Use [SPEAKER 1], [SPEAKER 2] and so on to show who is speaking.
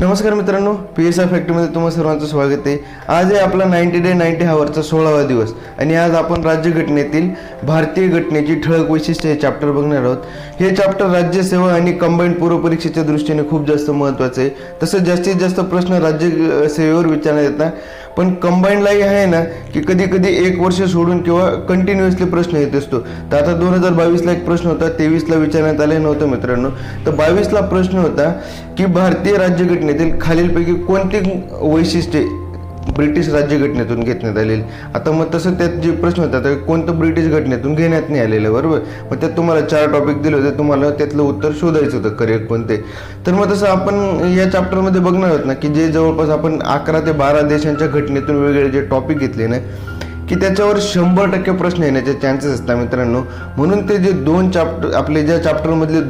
[SPEAKER 1] नमस्कार मित्रांनो, PSI फॅक्टरीमध्ये तुम्हा सर्वांचं स्वागत आहे। आज आहे आपला 90 डे 90 हावरचा 16वा दिवस आणि आज आपण राज्यघटनेतील भारतीय घटनेची ठळक वैशिष्ट्ये हे चॅप्टर बघणार आहोत। हे चॅप्टर राज्यसेवा आणि कंबाईंड पूर्व परीक्षेच्या दृष्टीने खूप जास्त महत्त्वाचं आहे। तसं जास्तीत जास्त प्रश्न राज्यसेवेवर विचारण्यात येतात, पण कंबाईंडलाही आहे ना की कधी कधी एक वर्ष सोडून किंवा कंटिन्युअसली प्रश्न येत असतो। तर आता 2022ला एक प्रश्न होता, 23ला विचारण्यात आले नव्हतं मित्रांनो। तर 22ला प्रश्न होता की भारतीय राज्यघटनेतील खालीलपैकी कोणती वैशिष्ट्ये ब्रिटिश राज्यघटनेतून घेण्यात आलेली। आता मग तसं त्यात जे प्रश्न होता तर कोणतं ब्रिटिश घटनेतून घेण्यात नाही आलेलं, बरोबर। मग त्यात तुम्हाला 4 टॉपिक दिले होते, तुम्हाला त्यातलं उत्तर शोधायचं होतं करेक्ट कोणते। तर मग तसं आपण या चॅप्टरमध्ये बघणार आहोत ना की जे जवळपास आपण 11 ते 12 देशांच्या घटनेतून वेगवेगळे जे टॉपिक घेतले ना की त्याच्यावर 100% प्रश्न येण्याचे चान्सेस असतात मित्रांनो। म्हणून ते जे 2 चॅप्टर आपले ज्या चॅप्टरमधले